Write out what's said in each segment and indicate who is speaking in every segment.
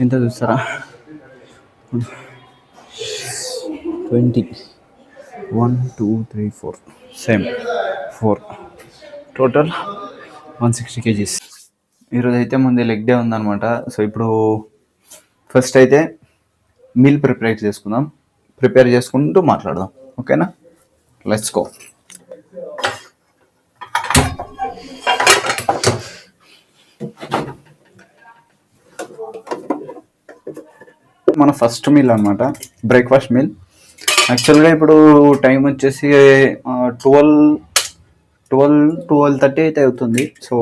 Speaker 1: ఎంత చూస్తారా 20 1 2 3 4 same 4 total 160 kgs. ఈరోజు అయితే ముందే లెగ్ డే ఉందన్నమాట. సో ఇప్పుడు ఫస్ట్ అయితే మీల్ ప్రిపేర్ చేసుకుంటూ మాట్లాడదాం. ఓకేనా, లెట్స్ గో. మన ఫస్ట్ మీల్ అనమాట, బ్రేక్ఫాస్ట్ మీల్. యాక్చువల్గా ఇప్పుడు టైం వచ్చేసి 12:30 అయితే అవుతుంది. సో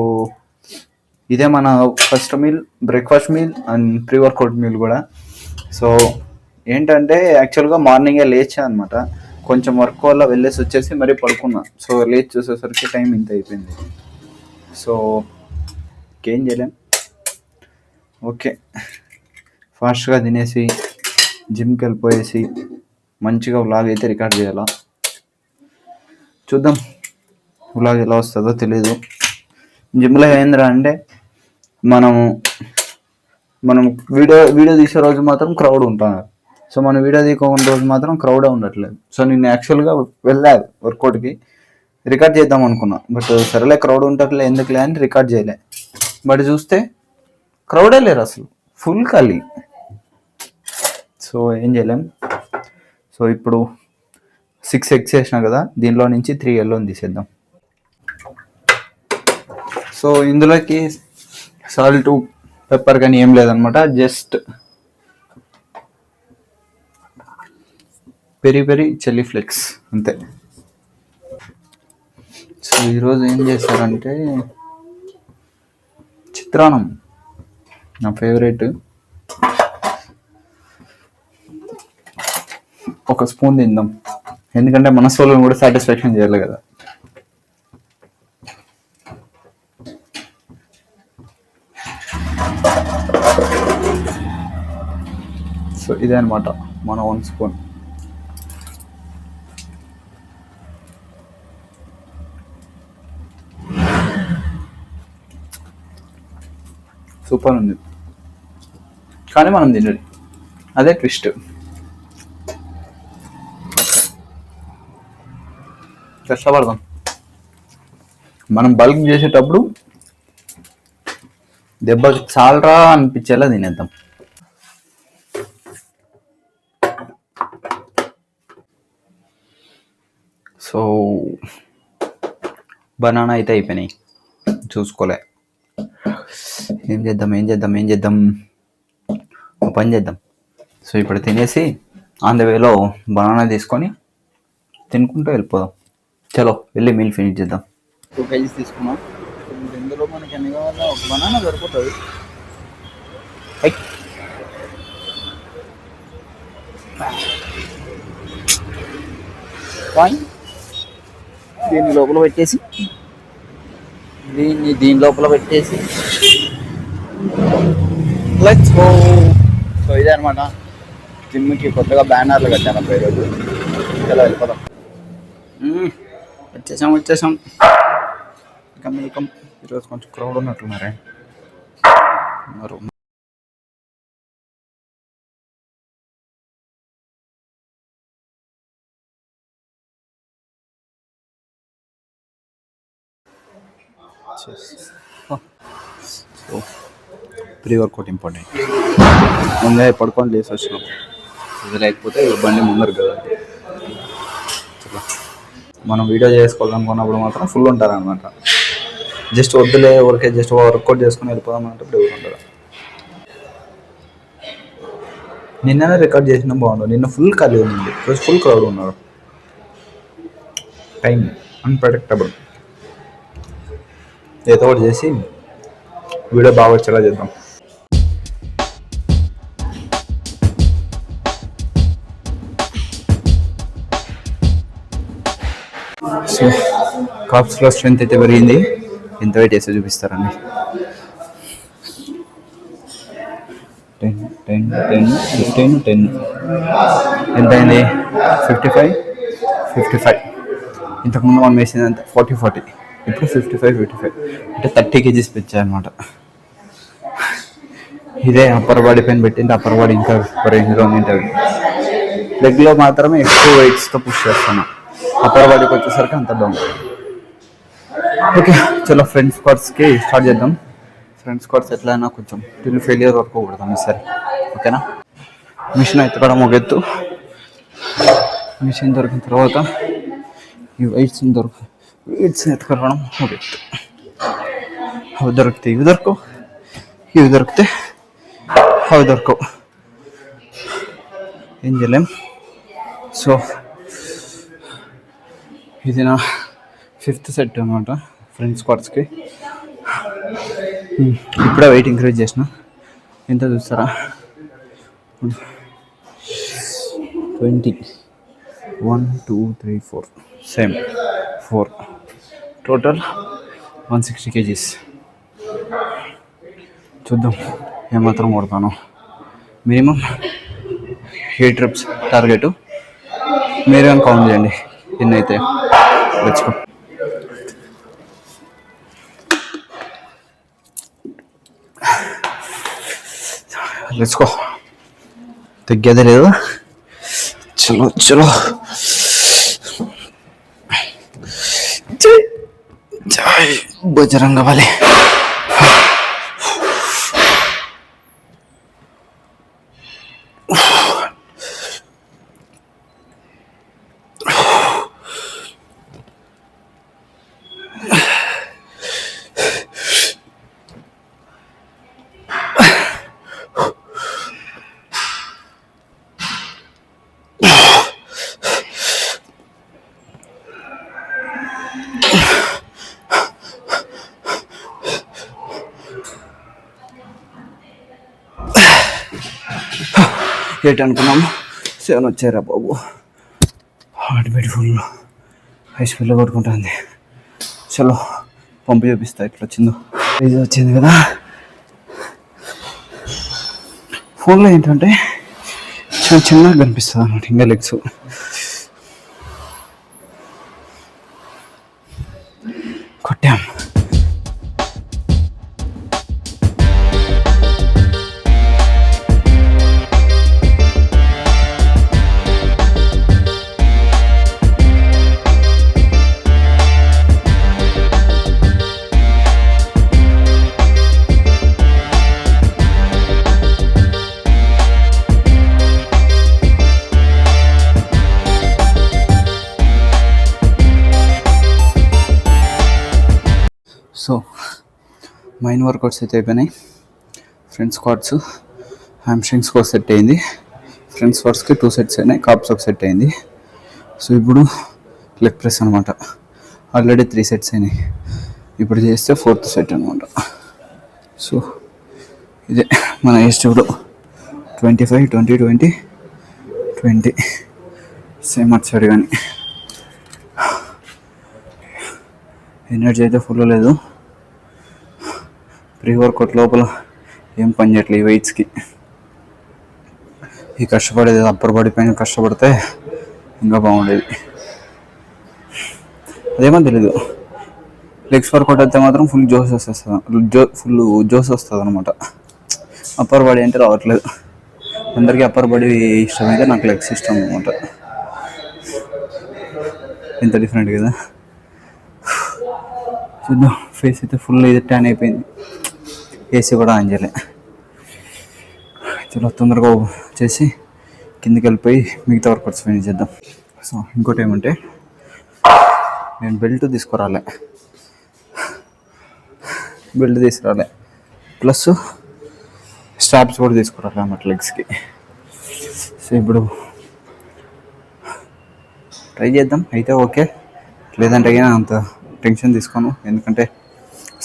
Speaker 1: ఇదే మన first meal, breakfast meal and pre workout meal కూడా. సో ఏంటంటే యాక్చువల్గా మార్నింగే లేచా అనమాట, కొంచెం వర్క్ వల్ల వెళ్ళేసి వచ్చేసి మరీ పడుకున్నా. సో లేచి చూసేసరికి టైం ఇంత అయిపోయింది. సో ఇంకేం చేయలేం. ఓకే, ఫాస్ట్గా తినేసి జిమ్కి వెళ్ళిపోయేసి మంచిగా వ్లాగ్ అయితే రికార్డ్ చేయాలా. చూద్దాం వ్లాగ్ ఎలా వస్తుందో తెలీదు. జిమ్లో ఏంద్రా అంటే మనం వీడియో తీసే రోజు మాత్రం క్రౌడ్ ఉంటాను. సో మనం వీడియో తీయకుండా రోజు మాత్రం క్రౌడే ఉండట్లేదు. సో నేను యాక్చువల్గా వెళ్ళా వర్కౌట్కి, రికార్డ్ చేద్దాం అనుకున్నా. బట్ సరేలే క్రౌడ్ ఉండట్లే ఎందుకులే అని రికార్డ్ చేయలే. బట్ చూస్తే క్రౌడే లేరు అసలు, ఫుల్ ఖాళీ. సో ఏం చేయలేం. సో ఇప్పుడు 6 eggs వేసినా కదా, దీనిలో నుంచి 3 yellow తీసేద్దాం. సో ఇందులోకి సాల్ట్ పెప్పర్ కానీ ఏం లేదనమాట, జస్ట్ పెరి చిల్లీ ఫ్లేక్స్ అంతే. సో ఈరోజు ఏం చేస్తారంటే చిత్రాన్నం, నా ఫేవరెట్. ఒక స్పూన్ తిందాం, ఎందుకంటే మన సోలను కూడా సాటిస్ఫాక్షన్ చేయాలి కదా. సో ఇదే అనమాట మన 1 స్పూన్. సూపర్ ఉంది, కానీ మనం తినదు, అదే ట్విస్ట్. కష్టపడదాం. మనం బల్క్ చేసేటప్పుడు దెబ్బకి చాలరా అనిపించేలా తినేద్దాం. సో బనానా అయితే అయిపోయినాయి, చూసుకోలే. ఏం చేద్దాం, ఒక పని చేద్దాం. సో ఇప్పుడు తినేసి ఆన్ ద వేలో బనానా తీసుకొని తినుకుంటూ వెళ్ళిపోదాం. చలో వెళ్ళి మీల్ ఫినిష్ చేద్దాం. 2 kgs తీసుకున్నాం. ఇందులో మనకి ఎన్ని కావాలో ఒక బనానా సరిపోతుంది. దీని లోపల పెట్టేసి లెట్స్ గో. సో ఇదే అనమాట జిమ్కి కొత్తగా బ్యానర్లు కట్టాను ఈరోజు. చలో వెళ్ళిపోదాం. వచ్చేసాం. ఈరోజు కొంచెం క్రౌడ్ ఉన్నట్లున్నారే. So pre workout important. ముందే పడుకొని లేసి వచ్చినాం, ఇది లేకపోతే బండి ముందరు కదా. మనం వీడియో చేసుకోవాలనుకున్నప్పుడు మాత్రం ఫుల్ ఉంటారనమాట. జస్ట్ వద్దులే ఊరికే జస్ట్ వర్కౌట్ చేసుకుని వెళ్ళిపోదాం అంటే ఇప్పుడు ఎవరు ఉంటారు. నిన్ననే రికార్డ్ చేసినా బాగుండు, నిన్న ఫుల్ ఖాళీ ఉంది, ఈరోజు ఫుల్ క్రౌడ్ ఉన్నారు. Time unpredictable. ఏదో ఒకటి చేసి వీడియో బాగా వచ్చేలా చేద్దాం. సో కాప్స్లో స్ట్రెంత్ అయితే పెరిగింది. ఎంత వెయిట్ చేస్తే చూపిస్తారండి. 10 10 10 15 10 ఎంత అయింది? 55. ఇంతకుముందు మనం వేసింది అంత 40. ఇప్పుడు 55 అంటే 30 kgs పెంచాయన్నమాట. ఇదే అప్పర్ బాడీ పైన పెట్టింది, అప్పర్ బాడీ ఇంకా రేంజ్లో ఉంటుంది. లెగ్లో మాత్రమే ఎక్కువ వెయిట్స్తో పుష్ చేస్తాను, అప్పర్ బాడీకి వచ్చేసరికి అంత డౌన్. ఓకే చలో ఫ్రంట్ స్క్వాట్స్కి స్టార్ట్ చేద్దాం. ఫ్రంట్ స్క్వాట్స్ ఎట్లయినా కొంచెం టిల్ ఫెయిలియర్ వరకు కొడదాం ఈసారి, ఓకేనా. మిషన్ ఎత్తుకోవడం ఒక ఎత్తు. మిషన్ దొరికిన తర్వాత ఈ వెయిట్స్ని ఎత్తుకోవడం ఒక ఎత్తు. అవి దొరికితే ఇవి దొరకవు, ఇవి దొరికితే అవి దొరకవు, ఏం చేయలేం. సో ఇది నా 5th సెట్ అనమాట ఫ్రంట్ స్క్వాట్స్కి. ఇప్పుడే వెయిట్ ఇంక్రీజ్ చేసిన, ఎంత చూస్తారా, 20, 1 2 3 4 సేమ్ 4, టోటల్ 160 kgs. చూద్దాం ఏమాత్రం కొడతాను. Minimum 8 reps target. మీరు కానీ కౌంట్ చేయండి ఎన్ని అయితే. Let's go. Let's go. తగ్గేదే లేదు. చలో చలో జై బజరంగ బలి. ఎయిట్ అనుకున్నాము, 7 వచ్చారా బాబు. హార్ట్ బీట్ ఫుల్ హై స్పీడ్లో కొట్టుకుంటుంది. చలో పంపు చూపిస్తా ఎట్లా వచ్చిందో. ఇది వచ్చింది కదా. ఫోన్లో ఏంటంటే చాలా చిన్నగా కనిపిస్తుంది అన్నమాట ఇంకా లెగ్స్. కొట్టాం. సో మైన్ వర్కౌట్స్ అయితే అయిపోయినాయి. ఫ్రంట్ స్క్వాట్స్, హ్యామ్స్ట్రింగ్స్ ఒక సెట్ అయింది. ఫ్రంట్ స్క్వాట్స్కి 2 sets అయినాయి, కాప్స్ ఒక సెట్ అయింది. సో ఇప్పుడు లెగ్ ప్రెస్ అనమాట. ఆల్రెడీ 3 sets అయినాయి, ఇప్పుడు చేస్తే 4th set అనమాట. సో ఇదే మన ఏస్ట్ ఇప్పుడు 25 20 20 20 సేమ్ అటు సైడ్. కానీ ఎనర్జీ అయితే ఫుల్ లేదు. ప్రీ వర్కౌట్ లోపల ఏం పని చేయట్లేదు ఈ వెయిట్స్కి. ఈ కష్టపడేది అప్పర్ బాడీ పైన కష్టపడితే ఇంకా బాగుండేది. అదేమో తెలీదు, లెగ్స్ వర్కౌట్ అయితే మాత్రం ఫుల్ జోస్ వస్తుంది అనమాట. అప్పర్ బాడీ అంటే రావట్లేదు. అందరికీ అప్పర్ బాడీ ఇష్టమైతే నాకు లెగ్స్ ఇష్టం అనమాట. ఎంత డిఫరెంట్ కదా. చూద్దాం. ఫేస్ అయితే ఫుల్ ఇది ట్యాన్ అయిపోయింది, ఏసీ కూడా ఆన్ చేయలే. చలో తొందరగా చేసి కిందికి వెళ్ళిపోయి మిగతా వర్కౌట్స్ ఫినిష్ చేద్దాం. సో ఇంకోటి ఏమంటే నేను బెల్ట్ తీసుకురాలే, ప్లస్ స్ట్రాప్స్ కూడా తీసుకురాలే అన్నమాట లెగ్స్కి. సో ఇప్పుడు ట్రై చేద్దాం, అయితే ఓకే, లేదంటే అంత టెన్షన్ తీసుకోను. ఎందుకంటే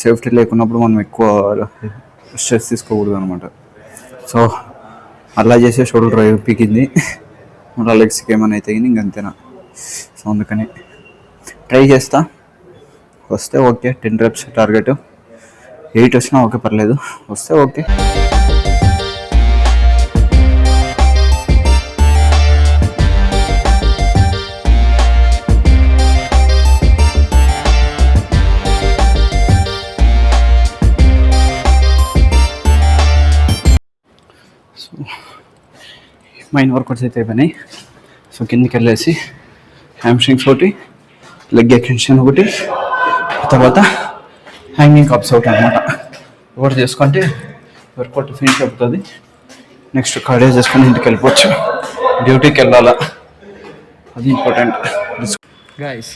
Speaker 1: సేఫ్టీ లేకున్నప్పుడు మనం ఎక్కువ స్ట్రెస్ తీసుకోకూడదు అనమాట. సో అలా చేసే షోల్డర్ పీకింది, మళ్ళీ లెగ్స్కి ఏమైనా అయితే ఇంకంతేనా. సో అందుకని ట్రై చేస్తా, వస్తే ఓకే. 10 reps టార్గెట్, 8 వచ్చినా ఓకే, పర్లేదు, వస్తే ఓకే. మైన్ వర్కౌట్స్ అయితే అయిపోయినాయి. సో కిందికి వెళ్ళేసి హ్యామ్స్ట్రింగ్స్ ఒకటి, లెగ్ ఎక్స్టెన్షన్ ఒకటి, తర్వాత హ్యాంగింగ్ కప్స్ ఒకటి అనమాట. ఒకటి చేసుకుంటే వర్కౌట్ ఫినిష్ అవుతుంది. నెక్స్ట్ కార్డియో చేసుకొని ఇంటికి వెళ్ళిపోవచ్చు. డ్యూటీకి వెళ్ళాలా, అది ఇంపార్టెంట్. గాయస్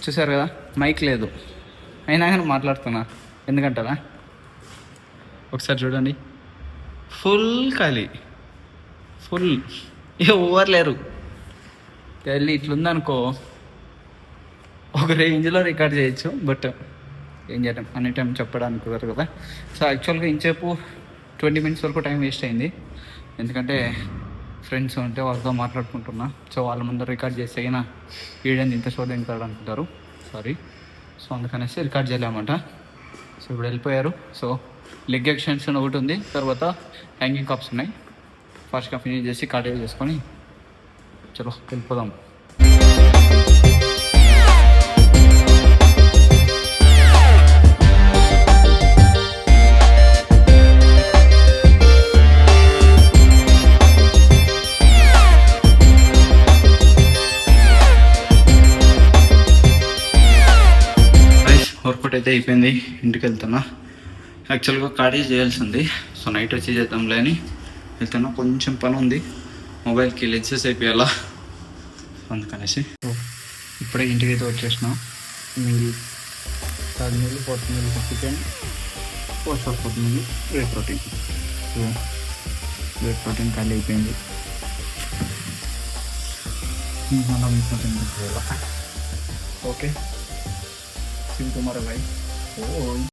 Speaker 1: చూసారు కదా, మైక్ లేదు అయినా కానీ మాట్లాడుతున్నా. ఎందుకంటారా, ఒకసారి చూడండి, ఫుల్ ఖాళీ, ఫుల్ ఎవరు లేరు. వెళ్ళి ఇట్లుందనుకో ఒక రేంజ్లో రికార్డ్ చేయొచ్చు, బట్ ఏం చేయడం అన్ని టైం చెప్పడానికి కుదరదు కదా. సో యాక్చువల్గా ఇంచేపు 20 minutes వరకు టైం వేస్ట్ అయింది. ఎందుకంటే ఫ్రెండ్స్ ఉంటే వాళ్ళతో మాట్లాడుకుంటున్నా. సో వాళ్ళ ముందర రికార్డ్ చేస్తే అయినా వీడియోని ఇంత షోర్ తింటాడు అనుకుంటారు, సారీ. సో అందుకనేసి రికార్డ్ చేయలేమాట. సో ఇప్పుడు వెళ్ళిపోయారు. సో లెగ్ ఎక్స్టెన్షన్ ఒకటి ఉంది, తర్వాత హ్యాంగింగ్ కప్స్ ఉన్నాయి. ఫాస్ట్గా ఫినిష్ చేసి కార్డియో చేసుకొని చలో వెళ్ళిపోదాం. వర్కౌట్ అయితే అయిపోయింది, ఇంటికి వెళ్తున్నా. యాక్చువల్గా కార్డియో చేయాల్సింది, సో నైట్ వచ్చి చేద్దాంలే అని వెళ్తున్నా. కొంచెం పని ఉంది, మొబైల్కి లెన్సెస్ అయిపోయాలా, అందుకనేసి. ఇప్పుడే ఇంటికి అయితే వచ్చేసినాం. మిగిలి 3 meal 4 meal chicken, post of 4 meal whey protein. So whey protein ఖాళీ అయిపోయింది. మనం ప్రోటీన్ తీసుకోవాలా. Okay, see you tomorrow, bye. Oh.